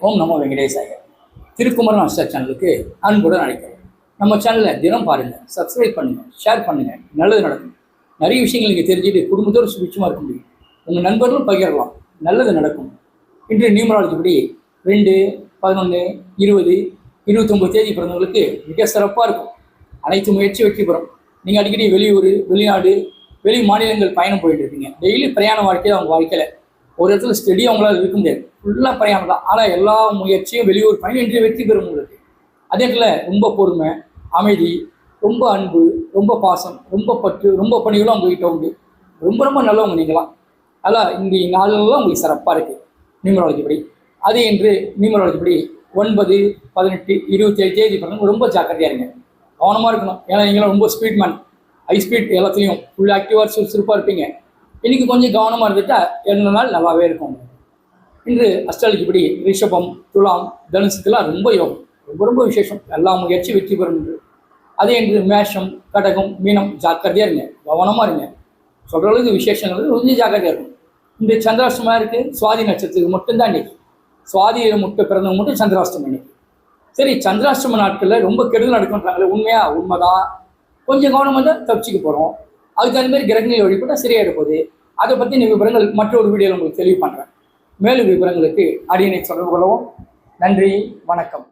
ஓம் நமோ வெங்கடேசாய. திருக்குமரன் அஸ்டர் சேனலுக்கு அன்புடன் அழைக்கிறோம். நம்ம சேனலை தினம் பாருங்கள், சப்ஸ்கிரைப் பண்ணுங்கள், ஷேர் பண்ணுங்கள். நல்லது நடக்கும். நிறைய விஷயங்கள் நீங்கள் தெரிஞ்சுட்டு குடும்பத்தோடு சுபிட்சமாக இருக்க முடியும். உங்கள் நண்பர்களும் பகிரலாம், நல்லது நடக்கும். இன்று நியூமராலஜி படி 2, 11, 20, 29 தேதி பிறந்தவங்களுக்கு மிக சிறப்பாக இருக்கும். அனைத்து முயற்சி வெற்றி பெறும். நீங்கள் அடிக்கடி வெளியூர், வெளிநாடு, வெளி மாநிலங்கள் பயணம் போயிட்டு இருக்கீங்க. டெய்லி பிரயாண வாழ்க்கையில் அவங்க வாழ்க்கையில் ஒரு இடத்துல ஸ்டெடி அவங்களால இருக்க முடியாது. ஃபுல்லாக பிரயாணம் தான். ஆனால் எல்லா முயற்சியும் வெளியூர் பயணம் இன்று வெற்றி பெறும் உங்களுக்கு. அதே இடத்துல ரொம்ப பொறுமை, அமைதி, ரொம்ப அன்பு, ரொம்ப பாசம், ரொம்ப பற்று, ரொம்ப பணிகளும் உங்ககிட்ட உண்டு. ரொம்ப ரொம்ப நல்லவங்க நீங்களாம். அதான் இன்றைய நாளெல்லாம் உங்களுக்கு சிறப்பாக இருக்குது நியூமராலஜி படி. அது என்று நியூமராலஜி படி 9, 18, 27 தேதி பிறகு ரொம்ப ஜாக்கிரதையாக இருங்க, கவனமாக இருக்கணும். ஏன்னா நீங்களும் ரொம்ப ஸ்பீட் மேன், ஹை ஸ்பீட், எல்லாத்துலேயும் ஃபுல் ஆக்டிவாக சுறுசுறுப்பாக இருப்பீங்க. இன்றைக்கி கொஞ்சம் கவனமாக இருந்துட்டா எல்லா நாள் நல்லாவே இருக்கும். இன்று அஸ்ட்ராலஜி படி ரிஷபம், துலாம், தனுசுக்கெல்லாம் ரொம்ப யோகம், ரொம்ப ரொம்ப விசேஷம். எல்லா முயற்சி வெற்றி பெறும் என்று. அதே என்று மேஷம், கடகம், மீனம் ஜாக்கிரதையாக இருங்க, கவனமாக இருங்க. சொல்கிற அளவுக்கு விசேஷங்கள் கொஞ்சம் ஜாக்கிரதையாக இருக்கும். இந்த சந்திராஷ்டமாக இருக்குது. சுவாதி நட்சத்திரத்துக்கு மட்டும்தான் இன்னைக்கு. சுவாதியில் முட்டை பிறந்தவங்க மட்டும் சந்திராஷ்டமம் இன்னைக்கு. சரி, சந்திராஷ்டம நாட்களில் ரொம்ப கெடுதல் நடக்குன்றாங்களே, உண்மைதான். கொஞ்சம் கவனமாக தான் தப்பிச்சுக்க போகிறோம். அதுக்கு தகுந்த மாதிரி கிரகங்களை வழிபட்டால் சரியாயிட போகுது. அதை பற்றி விவரங்கள் மற்றொரு வீடியோவில் உங்களுக்கு தெளிவு பண்ணுறேன். மேலும் விவரங்களுக்கு அடியனை தொடர்பு கொள்ளவும். நன்றி, வணக்கம்.